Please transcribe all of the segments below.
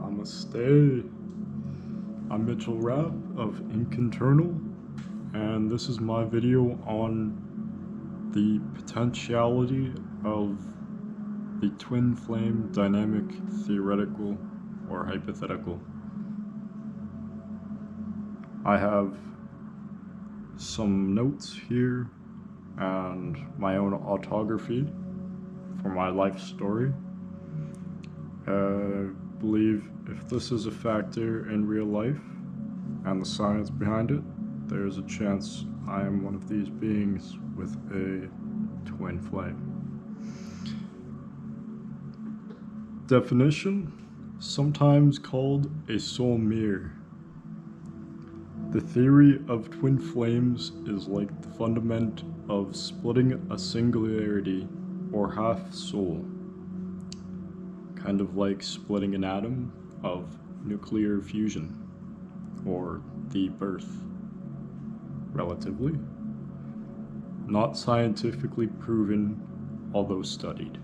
Namaste. I'm Mitchell Rapp of Ink Internal, and this is my video on the potentiality of the twin flame dynamic theoretical or hypothetical. I have some notes here and my own autography for my life story. I believe if this is a factor in real life and the science behind it, there's a chance I am one of these beings with a twin flame. Definition: sometimes called a soul mirror. The theory of twin flames is like the fundament of splitting a singularity or half soul, kind of like splitting an atom of nuclear fusion, or the birth, relatively. Not scientifically proven, although studied.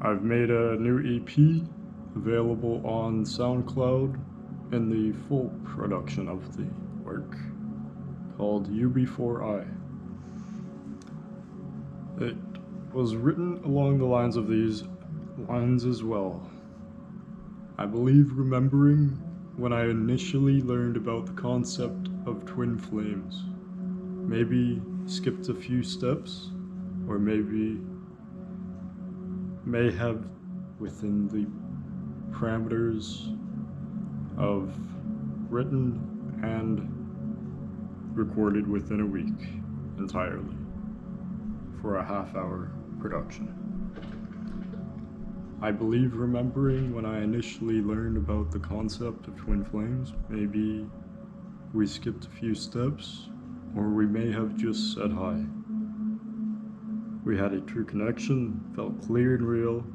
I've made a new EP available on SoundCloud in the full production of the work, called You Before I. It was written along the lines of these lines as well. I believe remembering when I initially learned about the concept of twin flames. Maybe skipped a few steps, or maybe may have within the parameters of written and recorded within a week entirely for a half-hour production. I believe remembering when I initially learned about the concept of twin flames, maybe we skipped a few steps, or we may have just said hi. We had a true connection, felt clear and real.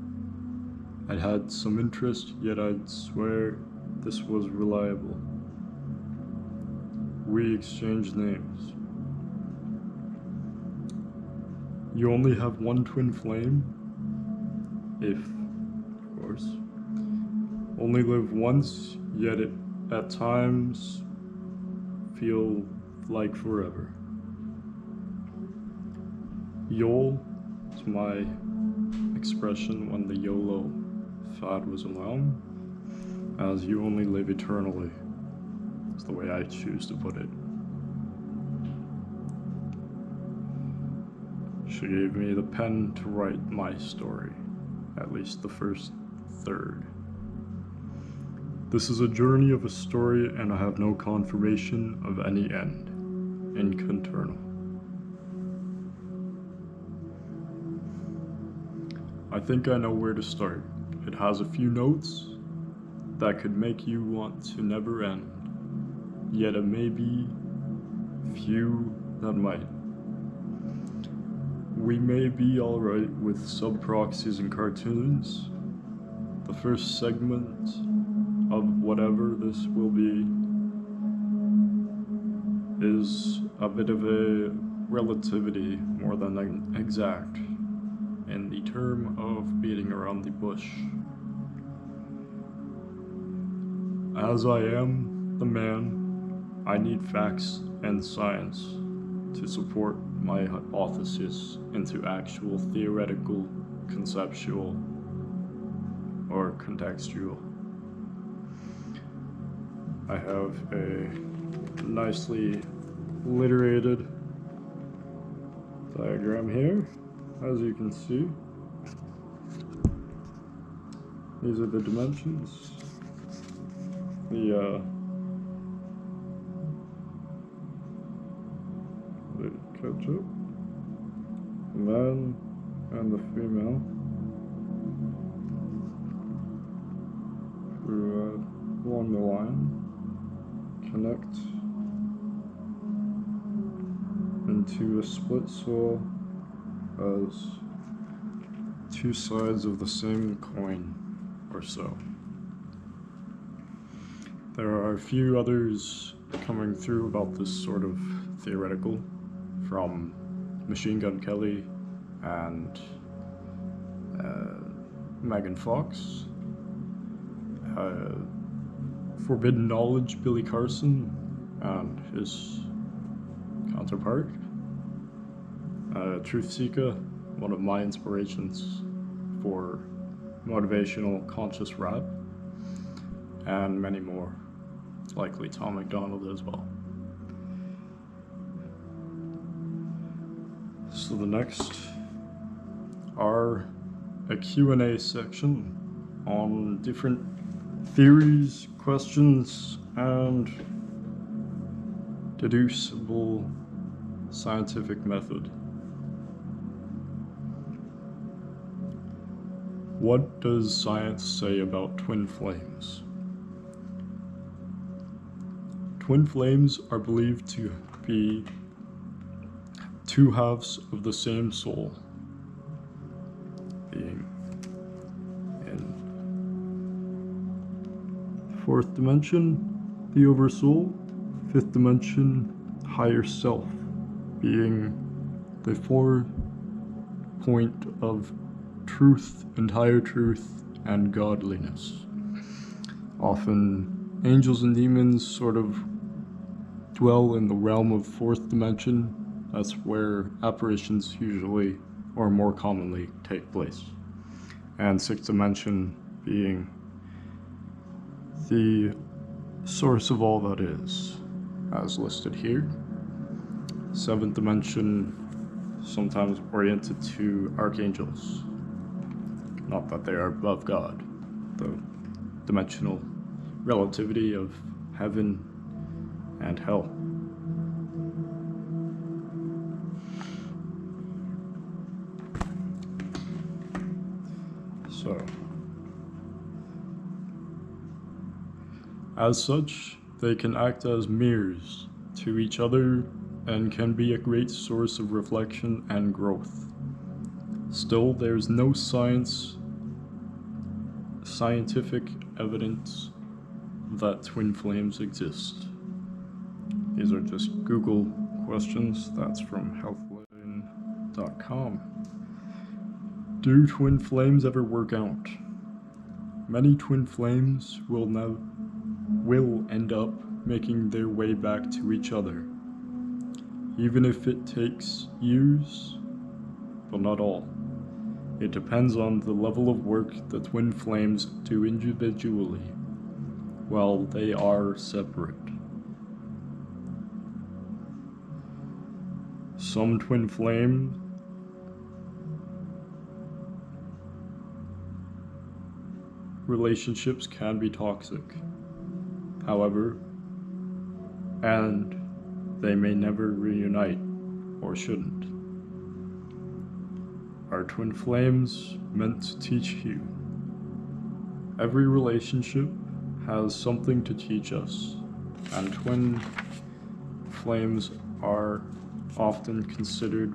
I'd had some interest, yet I'd swear this was reliable. We exchanged names. You only have one twin flame, if, of course, only live once, yet it at times feel like forever. YOL is my expression when the YOLO fad was around, as you only live eternally. It's the way I choose to put it. She gave me the pen to write my story, at least the first third. This is a journey of a story, and I have no confirmation of any end. Ink Internal. I think I know where to start. It has a few notes that could make you want to never end, yet it may be few that might. We may be alright with sub-proxies and cartoons. The first segment of whatever this will be is a bit of a relativity more than an exact, in the term of beating around the bush. As I am the man, I need facts and science to support my hypothesis into actual theoretical, conceptual, or contextual. I have a nicely alliterated diagram here, as you can see. These are the dimensions. The catch up. The man and the female. Through along the line, connect into a split soul as two sides of the same coin, or so. There are a few others coming through about this sort of theoretical, from Machine Gun Kelly and Megan Fox, Forbidden Knowledge Billy Carson and his counterpart, Truth Seeker, one of my inspirations for motivational conscious rap, and many more, likely Tom MacDonald as well. So the next are a Q&A section on different theories, questions, and deducible scientific method. What does science say about twin flames? Twin flames are believed to be two halves of the same soul, being in fourth dimension, the oversoul, fifth dimension, higher self, being the 4 point of truth, entire truth, and godliness. Often, angels and demons sort of dwell in the realm of fourth dimension. That's where apparitions usually, or more commonly, take place. And sixth dimension being the source of all that is, as listed here. Seventh dimension, sometimes oriented to archangels. Not that they are above God. The dimensional relativity of heaven and hell. So, as such, they can act as mirrors to each other and can be a great source of reflection and growth. Still, there's no scientific evidence that twin flames exist. These are just Google questions. That's from healthline.com. Do twin flames ever work out? Many twin flames will end up making their way back to each other, even if it takes years, but not all. It depends on the level of work the twin flames do individually, while they are separate. Some twin flame relationships can be toxic, however, and they may never reunite, or shouldn't. Are twin flames meant to teach you? Every relationship has something to teach us, and twin flames are often considered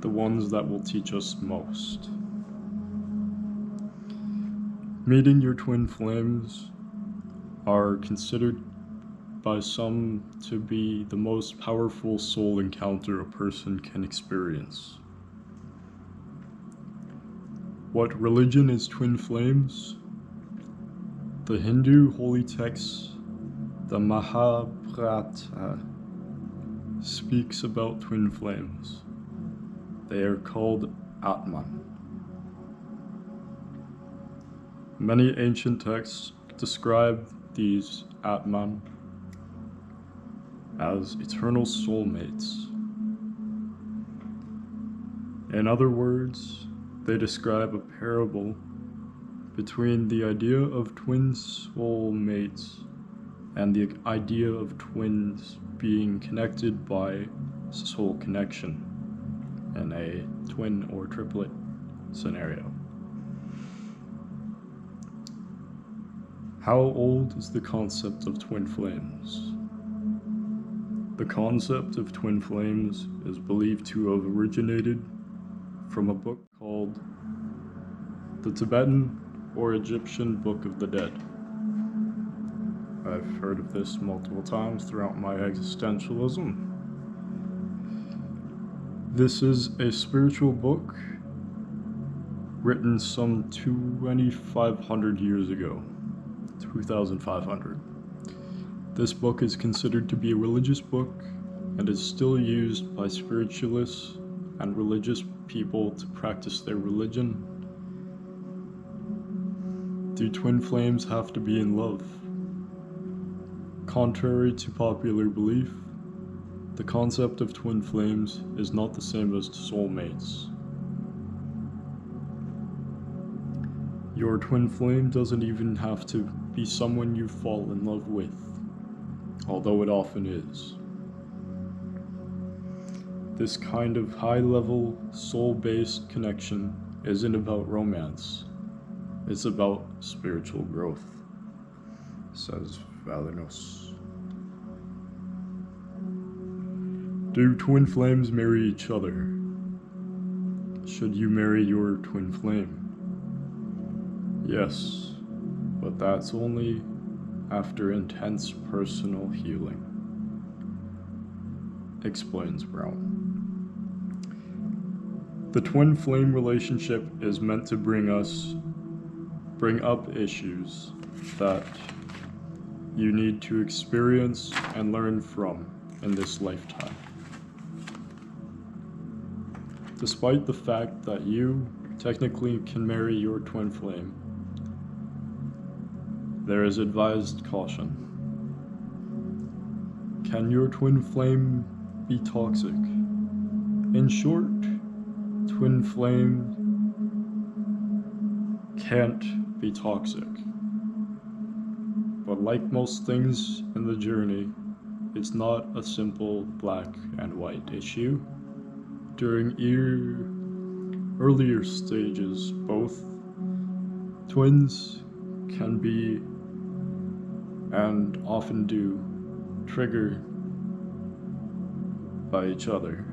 the ones that will teach us most. Meeting your twin flames are considered by some to be the most powerful soul encounter a person can experience. What religion is twin flames? The Hindu holy text, the Mahabharata, speaks about twin flames. They are called Atman. Many ancient texts describe these Atman as eternal soulmates. In other words, they describe a parable between the idea of twin soulmates and the idea of twins being connected by soul connection in a twin or triplet scenario. How old is the concept of twin flames? The concept of twin flames is believed to have originated from a book called the Tibetan or Egyptian Book of the Dead. I've heard of this multiple times throughout my existentialism. This is a spiritual book written some 2,500 years ago. 2,500. This book is considered to be a religious book and is still used by spiritualists and religious people to practice their religion. Do twin flames have to be in love? Contrary to popular belief, the concept of twin flames is not the same as soulmates. Your twin flame doesn't even have to be someone you fall in love with, although it often is. This kind of high-level, soul-based connection isn't about romance. It's about spiritual growth, says Valinos. Do twin flames marry each other? Should you marry your twin flame? Yes, but that's only after intense personal healing, explains Brown. The twin flame relationship is meant to bring up issues that you need to experience and learn from in this lifetime. Despite the fact that you technically can marry your twin flame, there is advised caution. Can your twin flame be toxic? In short, twin flame can't be toxic. But like most things in the journey, it's not a simple black and white issue. During earlier stages, both twins can be, and often do, trigger by each other,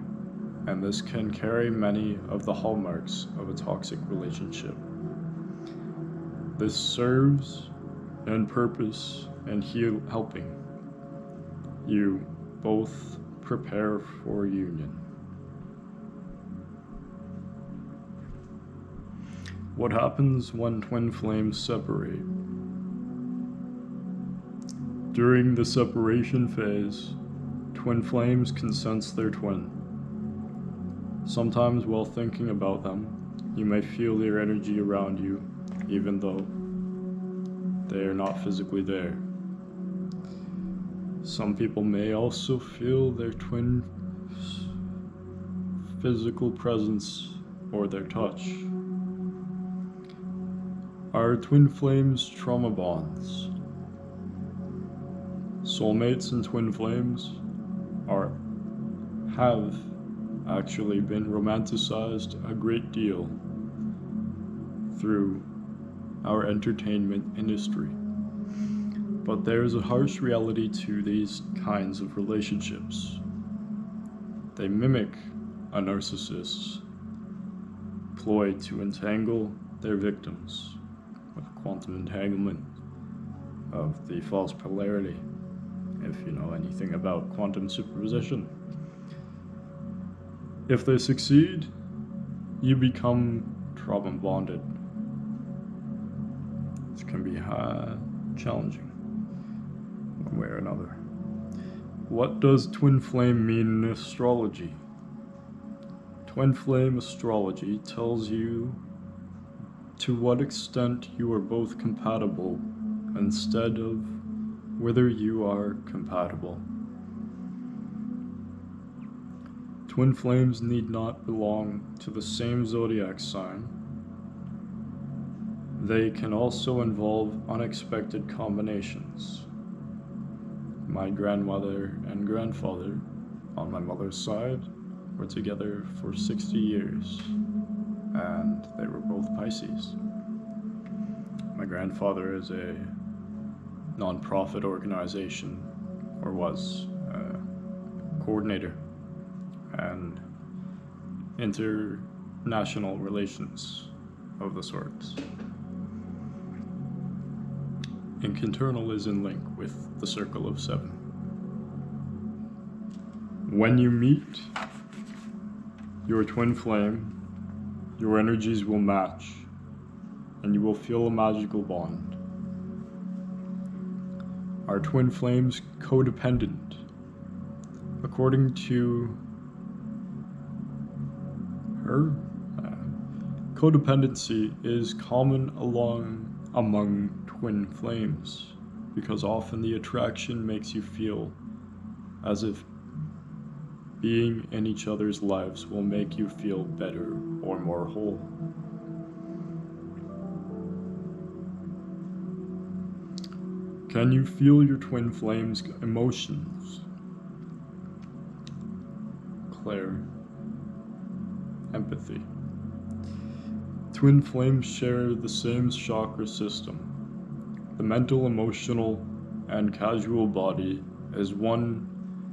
and this can carry many of the hallmarks of a toxic relationship. This serves and purpose and helping you both prepare for union. What happens when twin flames separate? During the separation phase, twin flames can sense their twin. Sometimes while thinking about them, you may feel their energy around you, even though they are not physically there. Some people may also feel their twin's physical presence or their touch. Are twin flames trauma bonds? Soulmates and twin flames have actually been romanticized a great deal through our entertainment industry. But there's a harsh reality to these kinds of relationships. They mimic a narcissist's ploy to entangle their victims with quantum entanglement of the false polarity, if you know anything about quantum superposition. If they succeed, you become trauma bonded. This can be challenging, one way or another. What does twin flame mean in astrology? Twin flame astrology tells you to what extent you are both compatible instead of whether you are compatible. Twin flames need not belong to the same zodiac sign. They can also involve unexpected combinations. My grandmother and grandfather, on my mother's side, were together for 60 years, and they were both Pisces. My grandfather is a non-profit organization, or was a coordinator, and international relations of the sorts. Inconternal is in link with the Circle of Seven. When you meet your twin flame, your energies will match and you will feel a magical bond. Are twin flames codependent? According to her, codependency is common among twin flames because often the attraction makes you feel as if being in each other's lives will make you feel better or more whole. Can you feel your twin flame's emotions? Claire. Empathy. Twin flames share the same chakra system. The mental, emotional, and casual body is one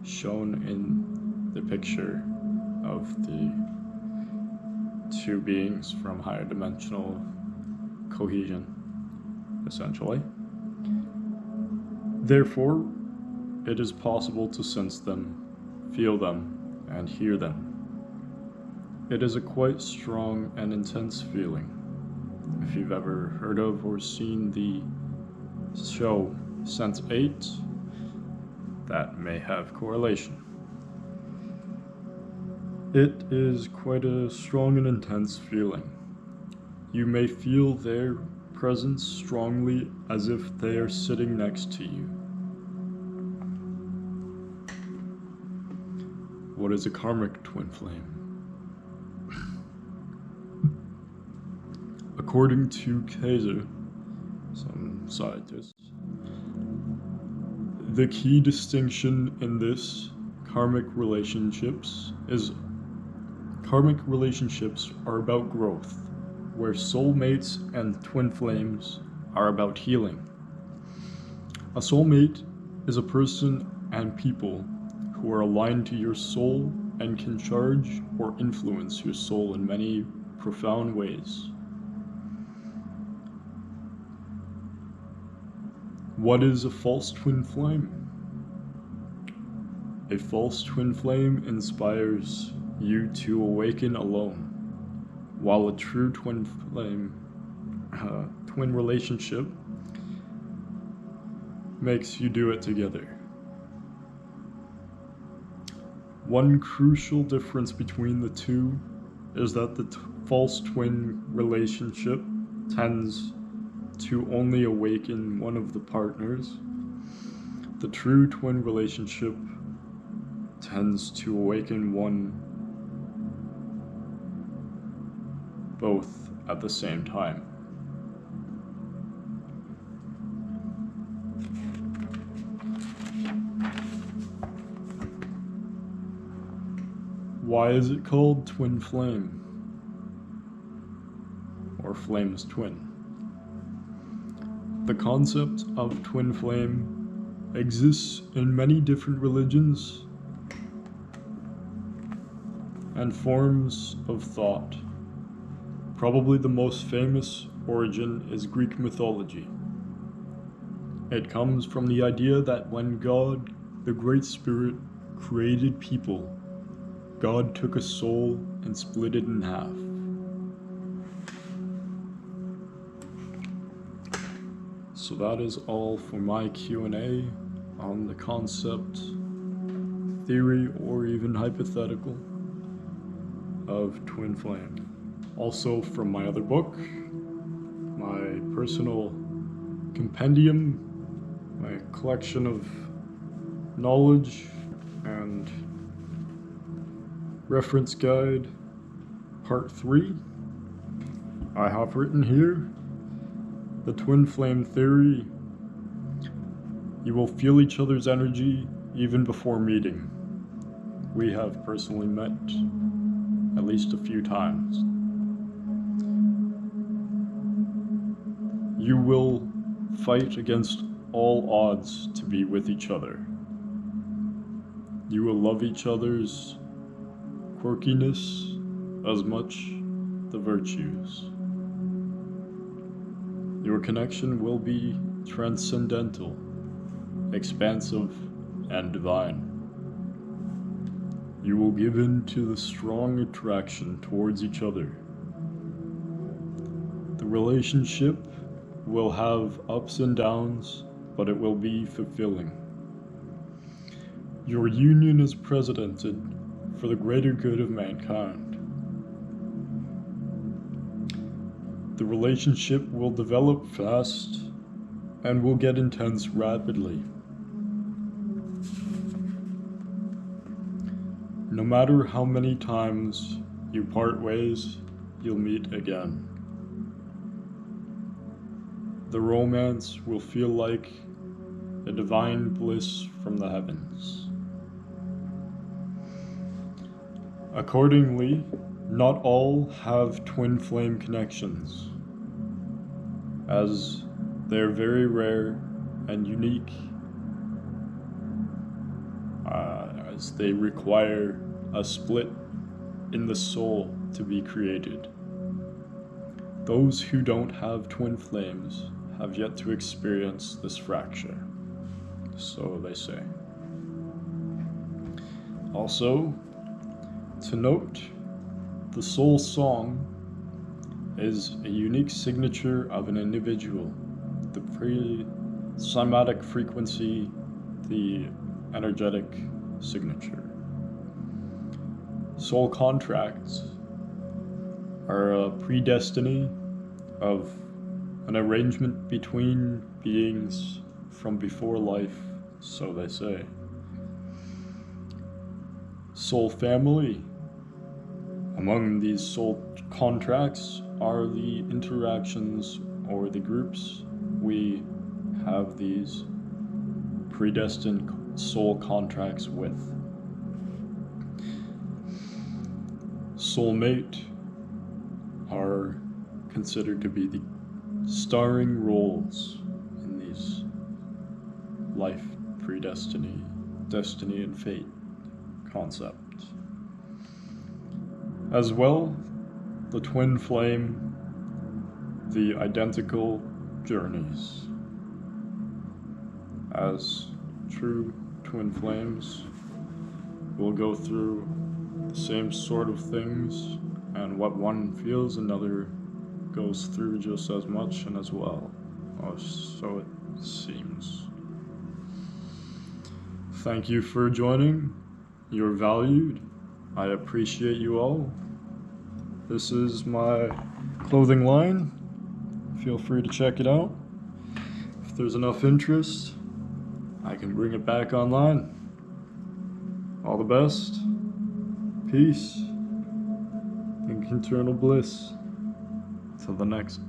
shown in the picture of the two beings from higher dimensional cohesion, essentially. Therefore, it is possible to sense them, feel them, and hear them. It is a quite strong and intense feeling. If you've ever heard of or seen the show Sense8, that may have correlation. It is quite a strong and intense feeling. You may feel their presence strongly as if they are sitting next to you. What is a karmic twin flame? According to Kaiser, some scientists, the key distinction in this karmic relationships are about growth, where soulmates and twin flames are about healing. A soulmate is a person and people who are aligned to your soul and can charge or influence your soul in many profound ways. What is a false twin flame? A false twin flame inspires you to awaken alone, while a true twin relationship makes you do it together. One crucial difference between the two is that the false twin relationship tends to only awaken one of the partners. The true twin relationship tends to awaken both at the same time. Why is it called twin flame? Or flame's twin? The concept of twin flame exists in many different religions and forms of thought. Probably the most famous origin is Greek mythology. It comes from the idea that when God, the Great Spirit, created people, God took a soul and split it in half. So that is all for my Q&A on the concept, theory, or even hypothetical of twin flame. Also from my other book, my personal compendium, my collection of knowledge and reference guide, part 3. I have written here, the twin flame theory. You will feel each other's energy even before meeting. We have personally met at least a few times. You will fight against all odds to be with each other. You will love each other's quirkiness as much the virtues. Your connection will be transcendental, expansive, and divine. You will give in to the strong attraction towards each other. The relationship will have ups and downs, but it will be fulfilling. Your union is presidented for the greater good of mankind. The relationship will develop fast and will get intense rapidly. No matter how many times you part ways, you'll meet again. The romance will feel like a divine bliss from the heavens. Accordingly, not all have twin flame connections, as they're very rare and unique, as they require a split in the soul to be created. Those who don't have twin flames have yet to experience this fracture, so they say. Also, to note, the soul song is a unique signature of an individual. The pre-cymatic frequency, the energetic signature. Soul contracts are a predestiny of an arrangement between beings from before life, so they say. Soul family. Among these soul contracts are the interactions or the groups we have these predestined soul contracts with. Soulmate are considered to be the starring roles in these life predestiny, destiny, and fate concepts. As well, the twin flame, the identical journeys. As true twin flames will go through the same sort of things, and what one feels, another goes through just as much and as well, or so it seems. Thank you for joining. You're valued. I appreciate you all. This is my clothing line. Feel free to check it out. If there's enough interest, I can bring it back online. All the best. Peace and eternal bliss. Till the next